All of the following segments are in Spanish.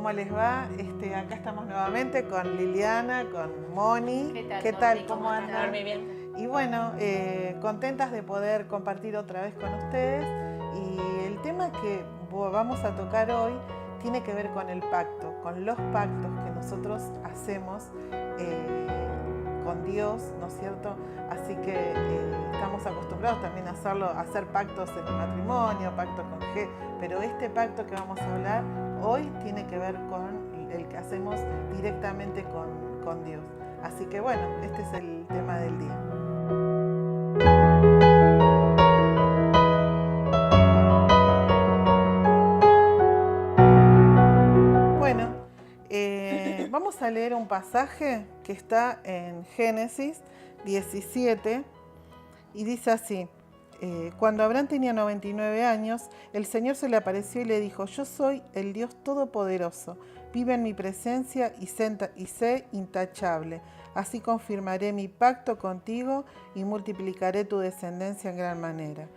¿Cómo les va? Acá estamos nuevamente con Liliana, con Moni. ¿Qué tal? ¿Cómo andan? Muy bien. Y bueno, contentas de poder compartir otra vez con ustedes. Y el tema que vamos a tocar hoy tiene que ver con el pacto, con los pactos que nosotros hacemos con Dios, ¿no es cierto? Así que estamos acostumbrados también a hacer pactos en el matrimonio, pactos con G, pero este pacto que vamos a hablar hoy tiene que ver con el que hacemos directamente con Dios. Así que bueno, este es el tema del día. Bueno, vamos a leer un pasaje que está en Génesis 17 y dice así: cuando Abraham tenía 99 años, el Señor se le apareció y le dijo: yo soy el Dios Todopoderoso, vive en mi presencia y sé intachable. Así confirmaré mi pacto contigo y multiplicaré tu descendencia en gran manera.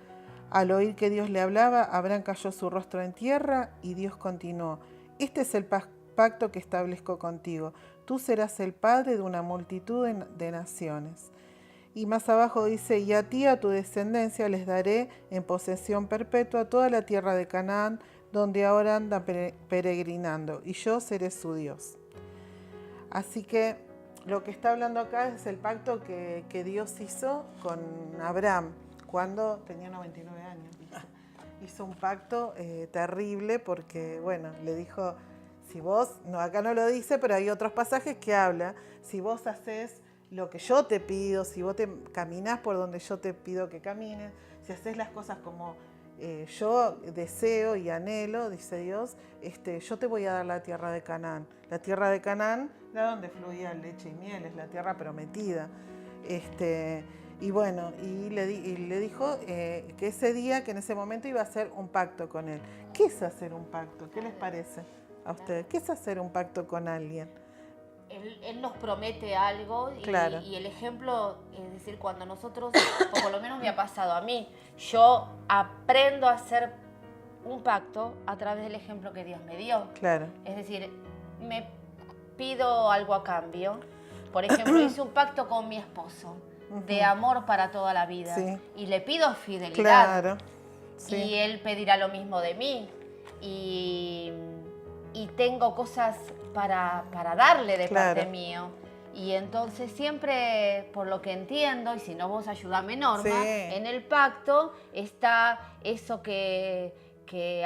Al oír que Dios le hablaba, Abraham cayó su rostro en tierra y Dios continuó: este es el pacto que establezco contigo. Tú serás el padre de una multitud de naciones. Y más abajo dice: y a ti, a tu descendencia, les daré en posesión perpetua toda la tierra de Canaán, donde ahora andan peregrinando, y yo seré su Dios. Así que lo que está hablando acá es el pacto que Dios hizo con Abraham cuando tenía 99 años. Hizo un pacto terrible porque, bueno, le dijo: si vos, no, acá no lo dice, pero hay otros pasajes que habla, si vos haces lo que yo te pido, si vos te caminás por donde yo te pido que camines, si haces las cosas como yo deseo y anhelo, dice Dios, yo te voy a dar la tierra de Canaán. La tierra de Canaán era donde fluía leche y miel, es la tierra prometida. Y bueno, y le dijo que ese día, que en ese momento iba a hacer un pacto con él. ¿Qué es hacer un pacto? ¿Qué les parece a ustedes? ¿Qué es hacer un pacto con alguien? Él nos promete algo Claro. y el ejemplo, es decir, cuando nosotros, o por lo menos me ha pasado a mí, yo aprendo a hacer un pacto a través del ejemplo que Dios me dio. Claro. Es decir, me pido algo a cambio. Por ejemplo, hice un pacto con mi esposo de amor para toda la vida. Sí. Y le pido fidelidad. Claro. Sí. Y él pedirá lo mismo de mí. Y tengo cosas para darle de parte mío. Y entonces siempre, por lo que entiendo, y si no vos ayudame, Norma, Sí. en el pacto está eso que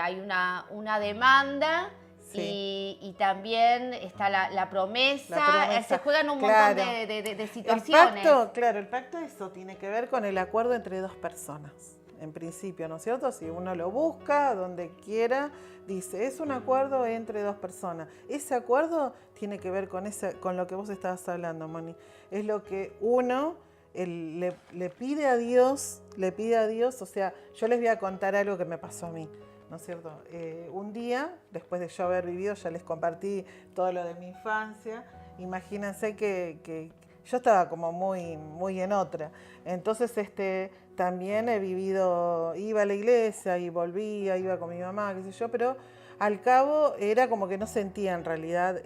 hay una demanda. Sí. Y también está la promesa. Se juegan un montón de situaciones. El pacto eso tiene que ver con el acuerdo entre dos personas. En principio, ¿no es cierto? Si uno lo busca, donde quiera, dice, es un acuerdo entre dos personas. Ese acuerdo tiene que ver con lo que vos estabas hablando, Moni. Es lo que uno le pide a Dios, o sea, yo les voy a contar algo que me pasó a mí, ¿no es cierto? Un día, después de yo haber vivido, ya les compartí todo lo de mi infancia. Imagínense que yo estaba como muy en otra. Entonces, también he vivido, iba a la iglesia y volvía, iba con mi mamá, qué sé yo, pero al cabo era como que no sentía en realidad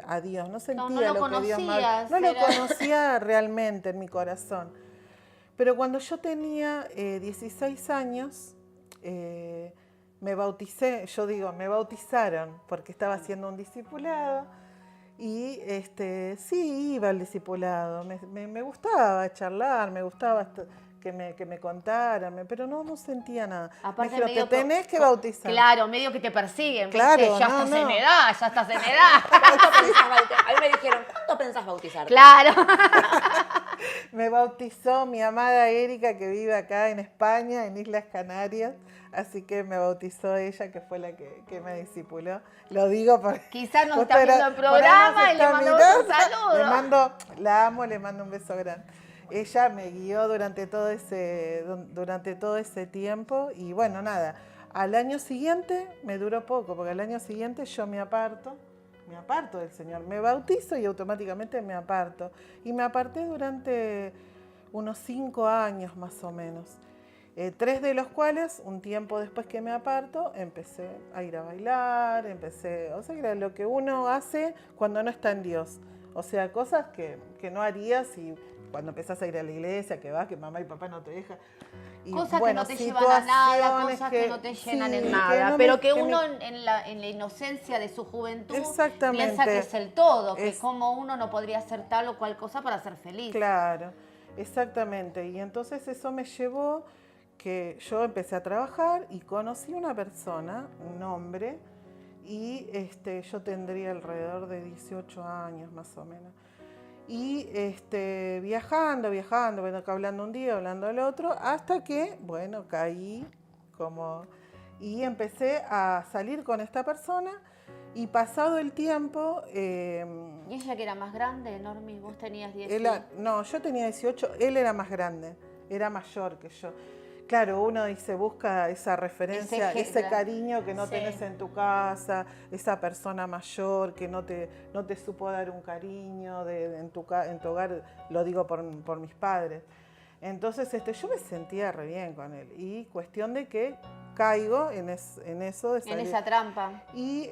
a Dios, no sentía lo que Dios me hablaba. No lo conocía realmente en mi corazón. Pero cuando yo tenía 16 años, me bauticé, me bautizaron porque estaba haciendo un discipulado. Y sí, iba al discipulado, me gustaba charlar, me gustaba que me contaran, pero no sentía nada. Aparte, me dijeron, te tenés que bautizar. Claro, medio que te persiguen, claro, ¿viste? Ya estás en edad. A mí me dijeron, ¿cuándo pensás bautizarte? Claro. Me bautizó mi amada Erika, que vive acá en España, en Islas Canarias. Así que me bautizó ella, que fue la que me discipuló. Lo digo porque... Quizás no está viendo el programa y le mandamos un saludo. La amo, le mando un beso grande. Ella me guió durante todo ese tiempo y bueno, nada. Al año siguiente, me duró poco, porque al año siguiente yo me aparto del Señor. Me bautizo y automáticamente me aparto. Y me aparté durante unos 5 años más o menos. 3 de los cuales, un tiempo después que me aparto, empecé a ir a bailar, o sea, era lo que uno hace cuando no está en Dios. O sea, cosas que no harías si cuando empezás a ir a la iglesia, que vas, que mamá y papá no te dejan. Y, cosas bueno, que no te llevan a nada, cosas que no te llenan en nada, pero que uno en la inocencia de su juventud piensa que es el todo, que como uno no podría hacer tal o cual cosa para ser feliz. Claro, exactamente. Y entonces eso me llevó que yo empecé a trabajar y conocí una persona, un hombre, y yo tendría alrededor de 18 años más o menos. Y viajando, bueno, acá hablando un día, hablando al otro, hasta que, bueno, caí y empecé a salir con esta persona y pasado el tiempo... ¿Y ella que era más grande, Normi? ¿Vos tenías 18? No, yo tenía 18, él era más grande, era mayor que yo. Claro, uno busca esa referencia, ese cariño que no tenés en tu casa, esa persona mayor que no te supo dar un cariño en tu hogar, lo digo por mis padres. Entonces yo me sentía re bien con él y cuestión de que caigo en eso de salir. En esa trampa. Y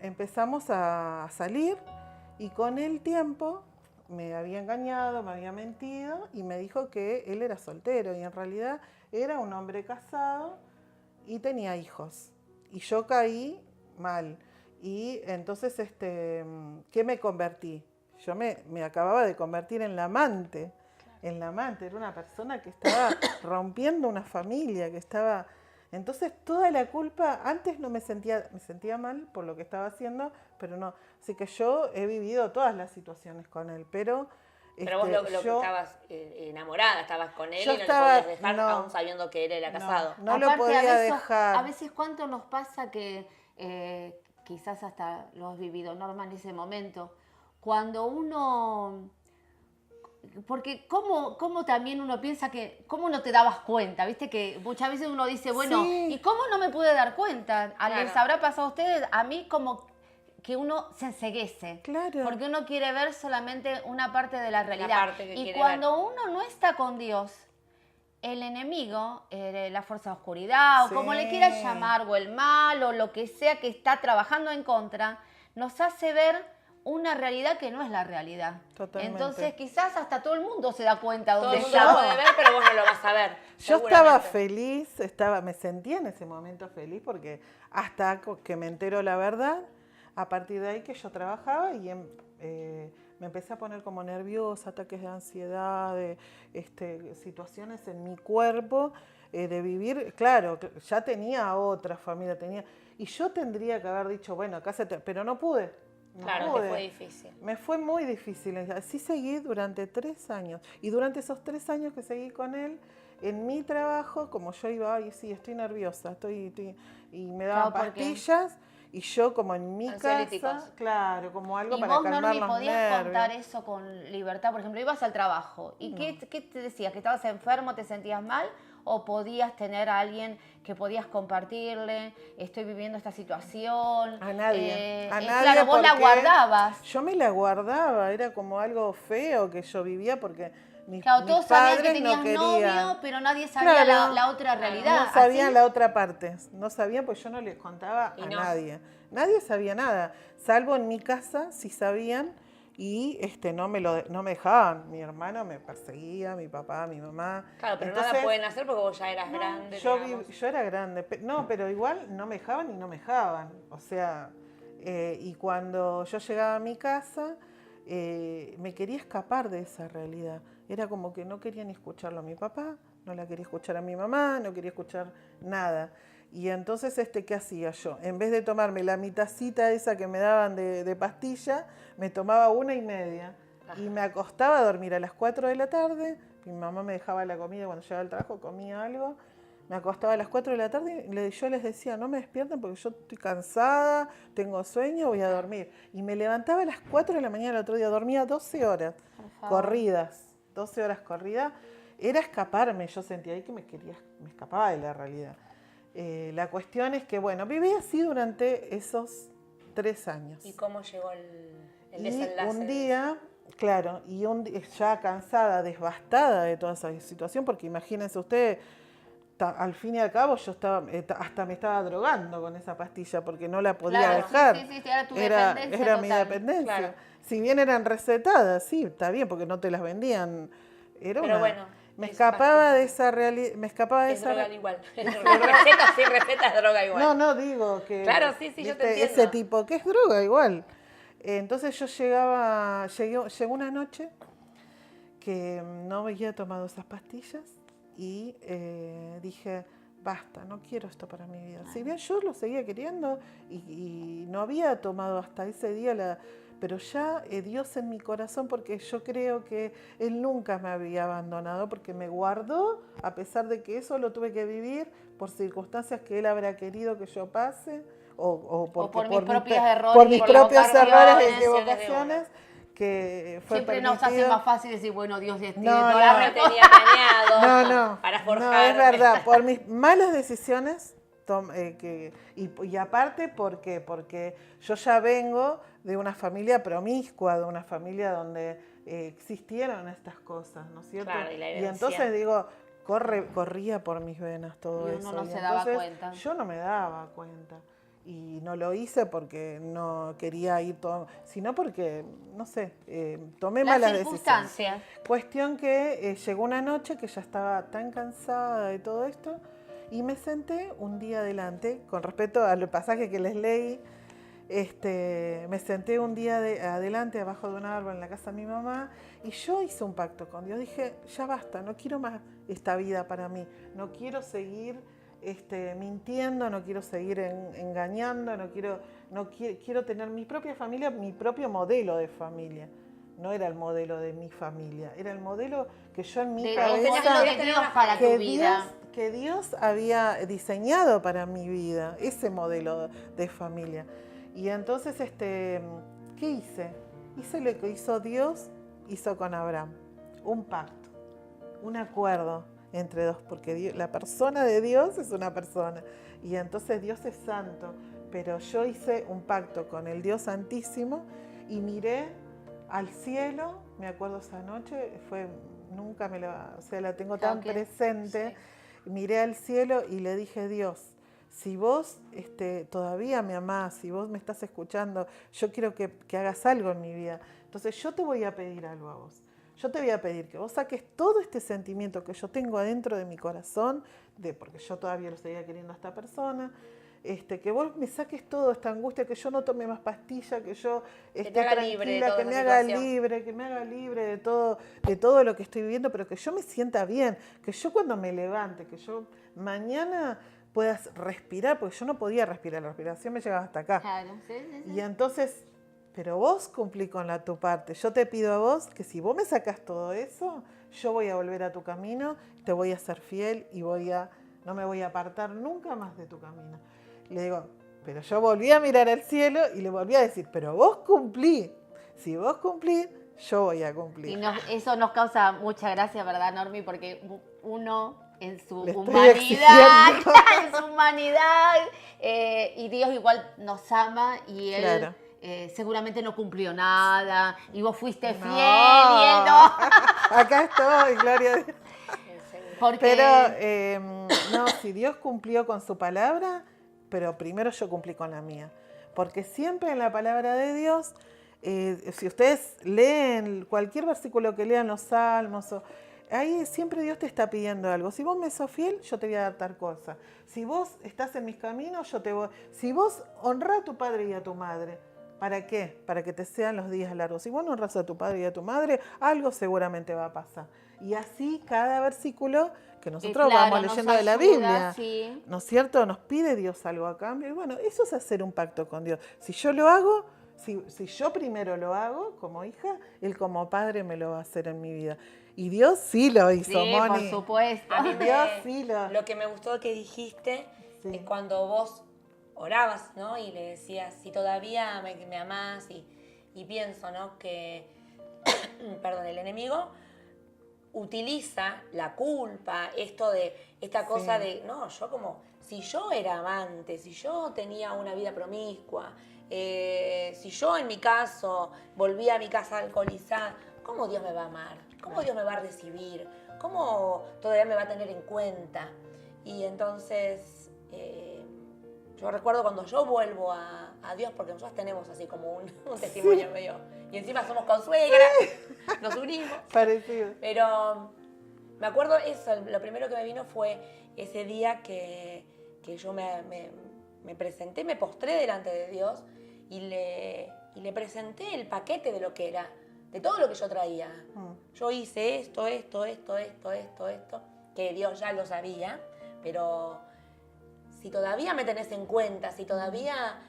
empezamos a salir y con el tiempo me había engañado, me había mentido y me dijo que él era soltero y en realidad era un hombre casado y tenía hijos. Y yo caí mal. Y entonces, ¿qué me convertí? Yo me acababa de convertir en la amante. En la amante, era una persona que estaba rompiendo una familia, que estaba... Entonces toda la culpa, antes no me sentía mal por lo que estaba haciendo, pero no. Así que yo he vivido todas las situaciones con él, pero... Pero vos yo estabas enamorada, estabas con él y no le podías dejar aún sabiendo que él era casado. No lo podía dejar. A veces cuánto nos pasa que quizás hasta lo has vivido, Norma, en ese momento, cuando uno... Porque cómo también uno piensa que, ¿cómo no te dabas cuenta? Viste que muchas veces uno dice, bueno, ¿y cómo no me pude dar cuenta? ¿Les habrá pasado a ustedes? A mí como que uno se enceguece. Claro. Porque uno quiere ver solamente una parte de la realidad. Y cuando uno no está con Dios, el enemigo, la fuerza de oscuridad, o como le quieras llamar, o el mal, o lo que sea que está trabajando en contra, nos hace ver una realidad que no es la realidad. Totalmente. Entonces quizás hasta todo el mundo se da cuenta dónde está. Todo el mundo lo puede ver, pero vos no lo vas a ver. Yo estaba feliz, me sentía en ese momento feliz porque hasta que me entero la verdad, a partir de ahí que yo trabajaba y me empecé a poner como nerviosa, ataques de ansiedad, situaciones en mi cuerpo, de vivir, claro, ya tenía otra familia, y yo tendría que haber dicho, bueno, acá pero no pude. Claro, te fue difícil. Me fue muy difícil. Así seguí durante 3 años. Y durante esos 3 años que seguí con él, en mi trabajo, como yo iba, ay, sí, estoy nerviosa, y me daban pastillas, y yo como en mi casa, claro, como algo para calmar los nervios. ¿Y vos, Normi, podías contar eso con libertad? Por ejemplo, ibas al trabajo, ¿y qué te decías? ¿Que estabas enfermo, te sentías mal? ¿O podías tener a alguien que podías compartirle? Estoy viviendo esta situación. A nadie. Claro, vos la guardabas. Yo me la guardaba, era como algo feo que yo vivía porque mis todos sabían que tenías novio, pero nadie sabía la otra realidad. No sabían la otra parte. No sabían, pues yo no les contaba a nadie. Nadie sabía nada, salvo en mi casa, sí sabían. Y no me dejaban. Mi hermano me perseguía, mi papá, mi mamá. Claro, pero entonces, nada pueden hacer porque vos ya eras grande. Yo era grande. No, pero igual no me dejaban y no me dejaban. O sea, y cuando yo llegaba a mi casa, me quería escapar de esa realidad. Era como que no quería ni escucharlo a mi papá, no la quería escuchar a mi mamá, no quería escuchar nada. Y entonces, ¿qué hacía yo? En vez de tomarme la mitacita esa que me daban de pastilla, me tomaba 1,5 y me acostaba a dormir a las 4 de la tarde. Mi mamá me dejaba la comida cuando llegaba al trabajo, comía algo. Me acostaba a las 4 de la tarde y yo les decía, no me despierten porque yo estoy cansada, tengo sueño, voy a dormir. Y me levantaba a las 4 de la mañana el otro día, dormía 12 horas corridas, 12 horas corridas. Era escaparme, yo sentía ahí que me escapaba de la realidad. La cuestión es que, bueno, viví así durante esos 3 años. ¿Y cómo llegó el desenlace? Un día, claro, ya cansada, devastada de toda esa situación, porque imagínense ustedes, al fin y al cabo yo hasta me estaba drogando con esa pastilla porque no la podía dejar. Sí, era tu dependencia. Era mi dependencia. Claro. Si bien eran recetadas, sí, está bien, porque no te las vendían. Pero bueno, me escapaba de esa realidad. Me escapaba de esa realidad. Igual. Receta sin receta es droga igual. No, digo que. Claro, sí, yo te entiendo. Ese tipo, que es droga igual. Entonces yo llegó una noche que no había tomado esas pastillas y dije, basta, no quiero esto para mi vida. Si bien yo lo seguía queriendo y no había tomado hasta ese día pero ya Dios en mi corazón, porque yo creo que Él nunca me había abandonado, porque me guardó, a pesar de que eso lo tuve que vivir por circunstancias que Él habrá querido que yo pase, o por mis propios errores y equivocaciones. Que fue siempre nos hace más fácil decir, bueno, Dios no tenía planeado para forjar. No, es verdad, por mis malas decisiones, y aparte porque yo ya vengo de una familia promiscua, de una familia donde existieron estas cosas, ¿no es cierto? Claro, y entonces digo, corría por mis venas todo eso. Y uno no se daba cuenta. Yo no me daba cuenta. Y no lo hice porque no quería ir todo, sino porque, no sé, tomé malas decisiones. Cuestión que llegó una noche que ya estaba tan cansada de todo esto y me senté un día adelante, con respecto al pasaje que les leí, me senté un día adelante abajo de un árbol en la casa de mi mamá y yo hice un pacto con Dios. Dije, ya basta, no quiero más esta vida para mí, no quiero seguir mintiendo, no quiero seguir engañando, quiero tener mi propia familia, mi propio modelo de familia. No era el modelo de mi familia, era el modelo que yo en mi cabeza que Dios había diseñado para mi vida, ese modelo de familia. Y entonces, ¿qué hice? Hice lo que hizo Dios, hizo con Abraham, un pacto, un acuerdo entre dos, porque la persona de Dios es una persona y entonces Dios es santo, pero yo hice un pacto con el Dios Santísimo y miré al cielo, me acuerdo esa noche, nunca la tengo tan presente, miré al cielo y le dije, Dios, si vos todavía me amás, si vos me estás escuchando, yo quiero que hagas algo en mi vida, entonces yo te voy a pedir algo a vos. Yo te voy a pedir que vos saques todo este sentimiento que yo tengo adentro de mi corazón, porque yo todavía lo seguía queriendo a esta persona, que vos me saques toda esta angustia, que yo no tome más pastillas, que yo esté tranquila, que me haga libre de todo lo que estoy viviendo, pero que yo me sienta bien, que yo cuando me levante, que yo mañana pueda respirar, porque yo no podía respirar, la respiración me llegaba hasta acá. Claro, sí. Y entonces... Pero vos cumplí con tu parte. Yo te pido a vos que si vos me sacás todo eso, yo voy a volver a tu camino, te voy a ser fiel y no me voy a apartar nunca más de tu camino. Y le digo, pero yo volví a mirar al cielo y le volví a decir, pero vos cumplí. Si vos cumplís, yo voy a cumplir. Y eso nos causa mucha gracia, ¿verdad, Normi? Porque uno en su humanidad, y Dios igual nos ama y Él... Claro. Seguramente no cumplió nada y vos fuiste fiel y él no. Acá estoy, gloria a Dios. Pero si Dios cumplió con su palabra, pero primero yo cumplí con la mía. Porque siempre en la palabra de Dios, si ustedes leen cualquier versículo que lean los salmos, ahí siempre Dios te está pidiendo algo. Si vos me sos fiel, yo te voy a dar tal cosa. Si vos estás en mis caminos, si vos honrás a tu padre y a tu madre, ¿para qué? Para que te sean los días largos. Si vos no honras a tu padre y a tu madre, algo seguramente va a pasar. Y así cada versículo que nosotros vamos leyendo de la Biblia, sí. ¿No es cierto? Nos pide Dios algo a cambio. Y bueno, eso es hacer un pacto con Dios. Si yo lo hago, si yo primero lo hago como hija, Él como padre me lo va a hacer en mi vida. Y Dios sí lo hizo, sí, Moni. Por supuesto. A mí lo que me gustó que dijiste es cuando vos orabas, ¿no? Y le decías, si todavía me amás, y pienso, ¿no? Que, perdón, el enemigo utiliza la culpa, esta cosa de, no, si yo era amante, si yo tenía una vida promiscua, si yo en mi caso volvía a mi casa alcoholizada, ¿cómo Dios me va a amar? ¿Cómo Dios me va a recibir? ¿Cómo todavía me va a tener en cuenta? Y entonces, yo recuerdo cuando yo vuelvo a Dios, porque nosotros tenemos así como un testimonio medio, y encima somos consuegra, nos unimos. Parecido. Pero me acuerdo eso, lo primero que me vino fue ese día que yo me presenté, me postré delante de Dios y le presenté el paquete de lo que era, de todo lo que yo traía. Yo hice esto, que Dios ya lo sabía, pero si todavía me tenés en cuenta, si todavía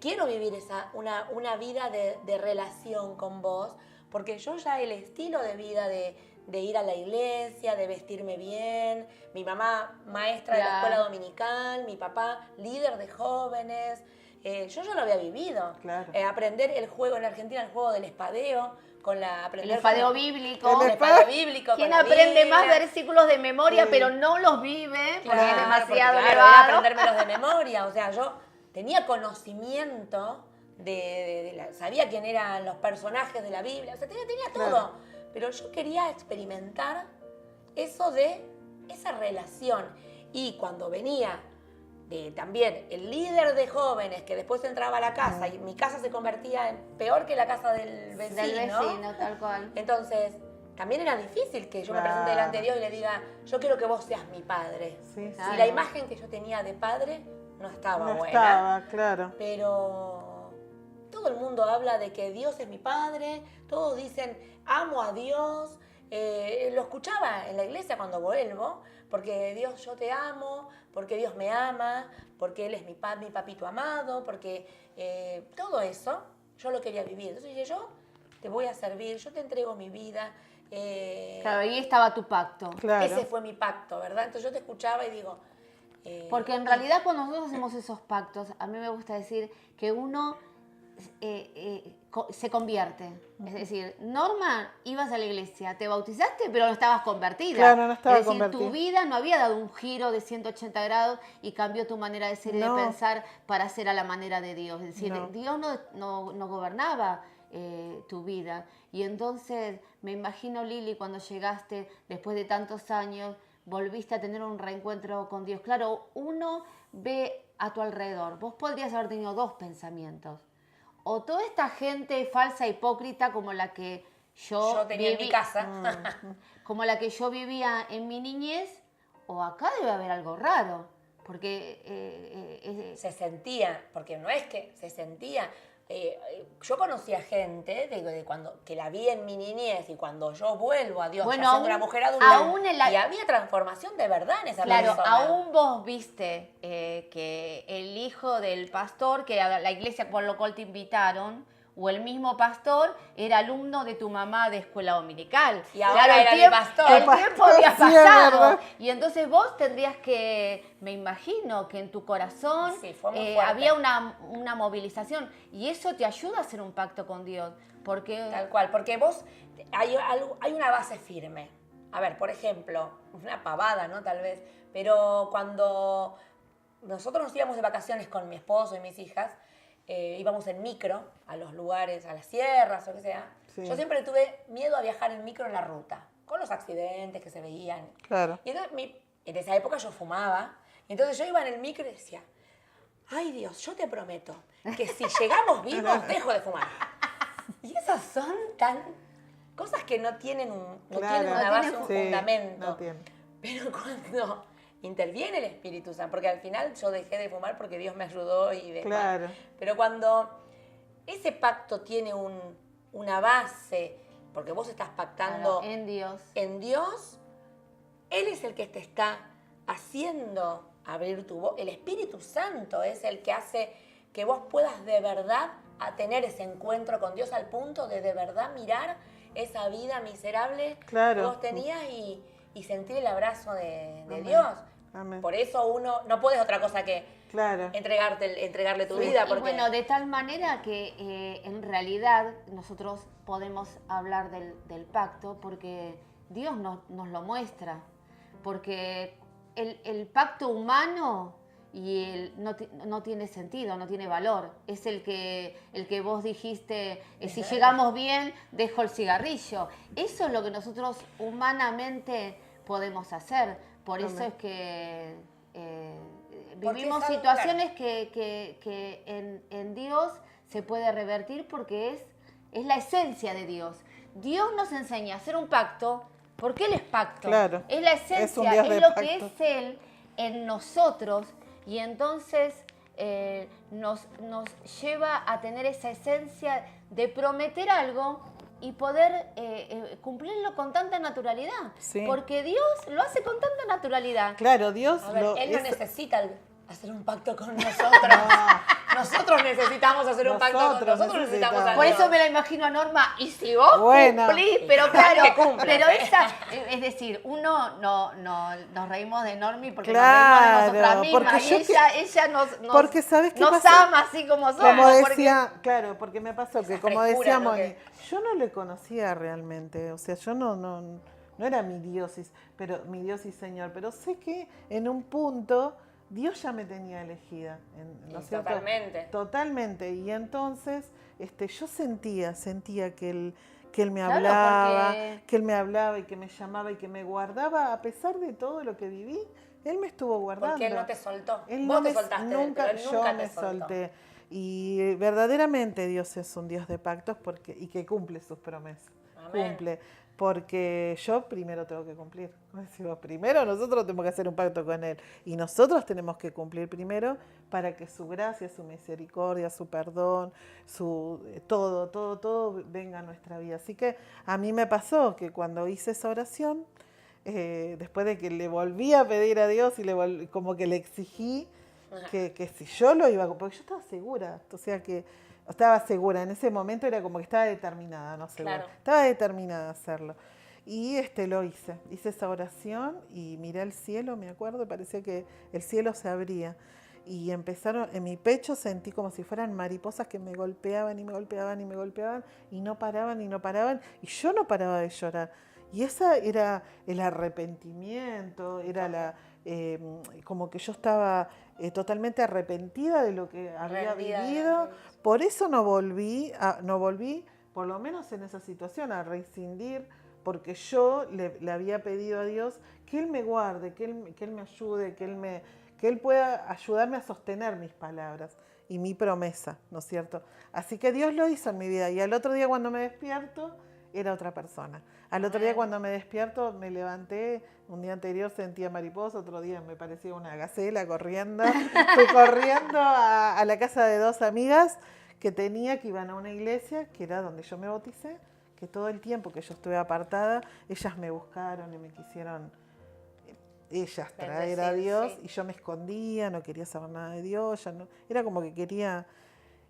quiero vivir una vida de relación con vos, porque yo ya el estilo de vida de ir a la iglesia, de vestirme bien, mi mamá maestra de la escuela dominical, mi papá líder de jóvenes, yo ya lo había vivido. Claro. Aprender el juego en Argentina, el juego del espadeo, el espadeo bíblico. El espadeo bíblico. ¿Quién aprende más versículos de memoria, pero no los vive? Porque es demasiado elevado. Aprendérmelos de memoria. O sea, yo tenía conocimiento sabía quién eran los personajes de la Biblia. O sea, tenía todo. Claro. Pero yo quería experimentar eso de esa relación. Y cuando venía también el líder de jóvenes que después entraba a la casa y mi casa se convertía en peor que la casa del vecino. Del vecino, tal cual. Entonces, también era difícil que yo me presente delante de Dios y le diga, yo quiero que vos seas mi padre. Sí, claro. Si la imagen que yo tenía de padre no estaba buena. No estaba, claro. Pero todo el mundo habla de que Dios es mi padre, todos dicen, amo a Dios. Lo escuchaba en la iglesia cuando vuelvo, porque Dios, yo te amo, porque Dios me ama, porque Él es mi papito amado, porque todo eso yo lo quería vivir. Entonces dije, yo te voy a servir, yo te entrego mi vida. Claro, ahí estaba tu pacto. Claro. Ese fue mi pacto, ¿verdad? Entonces yo te escuchaba y digo... porque en realidad cuando nosotros hacemos esos pactos, a mí me gusta decir que uno se convierte. Es decir, Norma, ibas a la iglesia, te bautizaste, pero no estabas convertida. Claro, no estaba es decir, convertida. tu vida no había dado un giro de 180 grados y cambió tu manera de ser y de pensar para ser a la manera de Dios. Es decir, Dios no gobernaba tu vida. Y entonces me imagino, Lili, cuando llegaste después de tantos años, volviste a tener un reencuentro con Dios. Claro, uno ve a tu alrededor. Vos podrías haber tenido dos pensamientos. O toda esta gente falsa, hipócrita, como la que yo tenía en mi casa. Como la que yo vivía en mi niñez, o acá debe haber algo raro. Porque... se sentía, porque no es que se sentía... yo conocía gente que la vi en mi niñez y cuando yo vuelvo a Dios, siendo una mujer adulta, y había transformación de verdad en esa persona. Claro, aún vos viste que el hijo del pastor, que a la iglesia por lo cual te invitaron, o el mismo pastor, era alumno de tu mamá de escuela dominical. Y ahora era mi pastor. El tiempo había pasado. Y entonces vos tendrías que, me imagino, que en tu corazón había una movilización. Y eso te ayuda a hacer un pacto con Dios. Porque... Tal cual, porque vos, hay una base firme. A ver, por ejemplo, una pavada, ¿no? Tal vez. Pero cuando nosotros nos íbamos de vacaciones con mi esposo y mis hijas, íbamos en micro a los lugares, a las sierras o lo que sea. Sí. Yo siempre tuve miedo a viajar en micro en la ruta, con los accidentes que se veían. Claro. Y entonces, en esa época yo fumaba, y entonces yo iba en el micro y decía, ay Dios, yo te prometo que si llegamos vivos dejo de fumar. Y esas son cosas que no tienen una base, un fundamento. No tiene. Pero cuando interviene el Espíritu Santo, porque al final yo dejé de fumar porque Dios me ayudó y demás. Claro. Pero cuando ese pacto tiene una base, porque vos estás pactando en Dios, Él es el que te está haciendo abrir tu boca. El Espíritu Santo es el que hace que vos puedas de verdad a tener ese encuentro con Dios al punto de verdad mirar esa vida miserable que vos tenías y sentir el abrazo de Dios. Amén. Por eso uno no puedes otra cosa que entregarle tu vida. Porque... Y bueno, de tal manera que en realidad nosotros podemos hablar del pacto porque Dios nos lo muestra. Porque el pacto humano no tiene sentido, no tiene valor. Es el que vos dijiste, si llegamos bien, dejo el cigarrillo. Eso es lo que nosotros humanamente podemos hacer, Por eso es que vivimos situaciones que en Dios se puede revertir porque es la esencia de Dios. Dios nos enseña a hacer un pacto porque Él es pacto. Claro, es la esencia, es lo que es Él en nosotros y entonces nos lleva a tener esa esencia de prometer algo y poder cumplirlo con tanta naturalidad. Sí. Porque Dios lo hace con tanta naturalidad. Claro, Dios... Él no necesita hacer un pacto con nosotros. Nosotros necesitamos hacer un pacto con nosotros. Necesitamos Por eso me la imagino a Norma. Y si vos cumplís, pero claro, pero esa... Es decir, uno nos reímos de Normi porque nos reímos de nosotras mismas. Y ella porque ¿sabes qué nos ama así como somos. Como decía, claro, porque me pasó que como decía Moni, yo no le conocía realmente. O sea, yo no era mi Dios y Señor. Pero sé que en un punto... Dios ya me tenía elegida, ¿no es cierto? Totalmente. Totalmente. Y entonces yo sentía que él me hablaba, que él me hablaba y que me llamaba y que me guardaba a pesar de todo lo que viví. Él me estuvo guardando. Porque Él no te soltó. Vos te soltaste. Nunca me solté. Y verdaderamente Dios es un Dios de pactos y que cumple sus promesas. Amén. Cumple. Porque yo primero tengo que cumplir. Primero nosotros tenemos que hacer un pacto con Él. Y nosotros tenemos que cumplir primero para que su gracia, su misericordia, su perdón, todo venga a nuestra vida. Así que a mí me pasó que cuando hice esa oración, después de que le volví a pedir a Dios y como que le exigí que si yo lo iba a cumplir, porque yo estaba segura, en ese momento era como que estaba determinada, no sé, claro. Estaba determinada a hacerlo. Y lo hice esa oración y miré al cielo, me acuerdo, parecía que el cielo se abría. Y empezaron, en mi pecho sentí como si fueran mariposas que me golpeaban y me golpeaban y me golpeaban y no paraban y no paraban. Y yo no paraba de llorar. Y esa era el arrepentimiento, era como que yo estaba totalmente arrepentida de lo que había vivido. Por eso no volví, por lo menos en esa situación, a rescindir, porque yo le había pedido a Dios que Él me guarde, que Él me ayude, que Él pueda ayudarme a sostener mis palabras y mi promesa, ¿no es cierto? Así que Dios lo hizo en mi vida y al otro día cuando me despierto era otra persona. Al otro día cuando me despierto me levanté, un día anterior sentía mariposa, otro día me parecía una gacela corriendo. Fui corriendo a la casa de 2 amigas que iban a una iglesia, que era donde yo me bauticé, que todo el tiempo que yo estuve apartada, ellas me buscaron y me quisieron traer a Dios, sí. Y yo me escondía, no quería saber nada de Dios, era como que quería,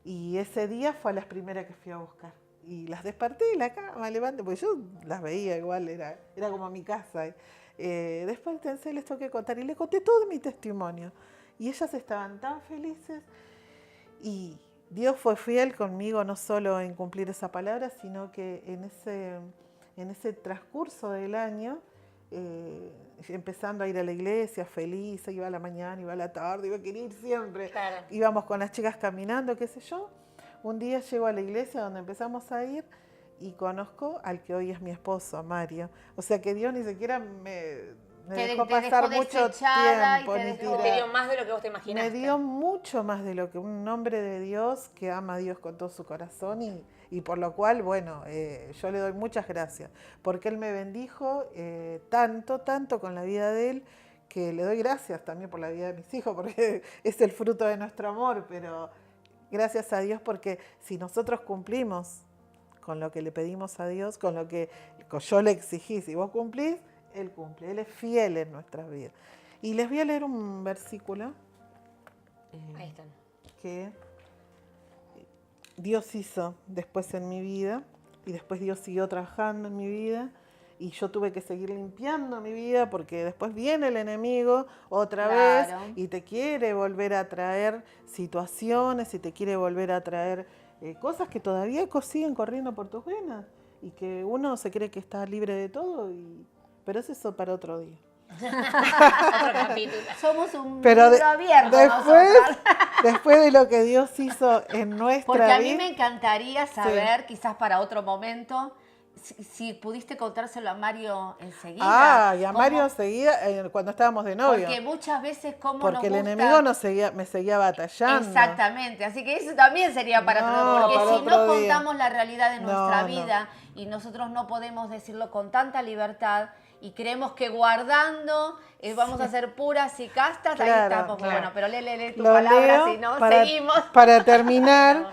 y ese día fue a las primeras que fui a buscar. Y las desperté de la cama, levanté, porque yo las veía igual, era como mi casa. Después les toqué contar y les conté todo mi testimonio. Y ellas estaban tan felices y Dios fue fiel conmigo no solo en cumplir esa palabra, sino que en ese transcurso del año, empezando a ir a la iglesia feliz, iba a la mañana, iba a la tarde, quería ir siempre. Claro. Íbamos con las chicas caminando, qué sé yo. Un día llego a la iglesia donde empezamos a ir y conozco al que hoy es mi esposo, Mario. O sea que Dios ni siquiera me dejó pasar mucho tiempo. Te dio más de lo que vos te imaginaste. Me dio mucho más de lo que un hombre de Dios que ama a Dios con todo su corazón y por lo cual, bueno, yo le doy muchas gracias. Porque Él me bendijo tanto con la vida de Él que le doy gracias también por la vida de mis hijos porque es el fruto de nuestro amor, pero... Gracias a Dios porque si nosotros cumplimos con lo que le pedimos a Dios, con lo que yo le exigí, si vos cumplís, Él cumple. Él es fiel en nuestras vidas. Y les voy a leer un versículo ahí están. Que Dios hizo después en mi vida y después Dios siguió trabajando en mi vida. Y yo tuve que seguir limpiando mi vida porque después viene el enemigo otra vez y te quiere volver a traer situaciones y te quiere volver a traer cosas que todavía siguen corriendo por tus venas y que uno se cree que está libre de todo, pero es eso para otro día. Otro capítulo. Somos un libro abierto. Después de lo que Dios hizo en nuestra vida. Porque a mí me encantaría saber, quizás para otro momento, si pudiste contárselo a Mario enseguida. Y a Mario enseguida, cuando estábamos de novio. Porque muchas veces Porque el enemigo me seguía batallando. Exactamente, así que eso también sería para otro día. Porque si no contamos la realidad de nuestra vida y nosotros no podemos decirlo con tanta libertad y creemos que guardando vamos a ser puras y castas, ahí estamos. Bueno, pero lee tu palabra, si no, seguimos. Para terminar,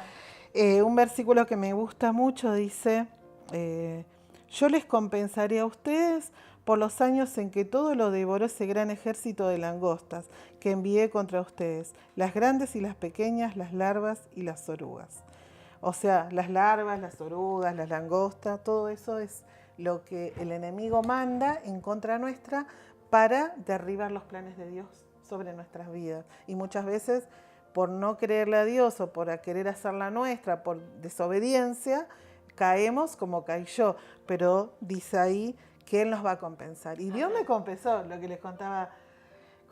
un versículo que me gusta mucho dice... yo les compensaré a ustedes por los años en que todo lo devoró ese gran ejército de langostas que envié contra ustedes, las grandes y las pequeñas, las larvas y las orugas. O sea, las larvas, las orugas, las langostas, todo eso es lo que el enemigo manda en contra nuestra para derribar los planes de Dios sobre nuestras vidas. Y muchas veces, por no creerle a Dios o por querer hacerla nuestra, por desobediencia, caemos como caí yo, pero dice ahí que Él nos va a compensar. Y Dios me compensó, lo que les contaba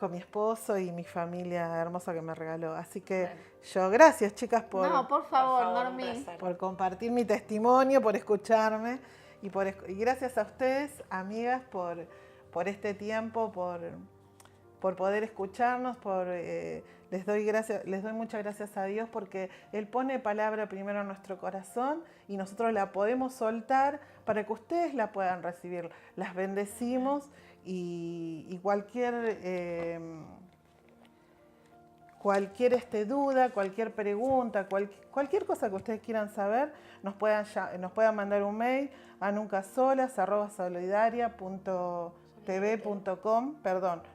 con mi esposo y mi familia hermosa que me regaló. Así que yo, gracias chicas por favor, Normi, por compartir mi testimonio, por escucharme y gracias a ustedes, amigas, por este tiempo, por poder escucharnos, les doy muchas gracias a Dios porque Él pone palabra primero en nuestro corazón y nosotros la podemos soltar para que ustedes la puedan recibir. Las bendecimos y cualquier duda, cualquier pregunta, cualquier cosa que ustedes quieran saber, nos puedan mandar un mail a nuncasolas@solidaria.tv.com,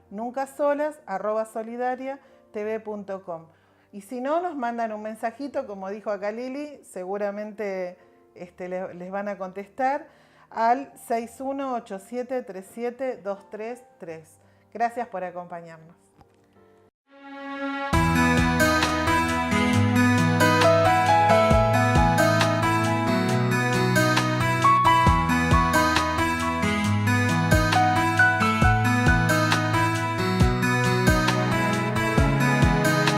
nuncasolas@solidariatv.com. Y si no, nos mandan un mensajito, como dijo acá Lili, seguramente les van a contestar al 618737233233. Gracias por acompañarnos.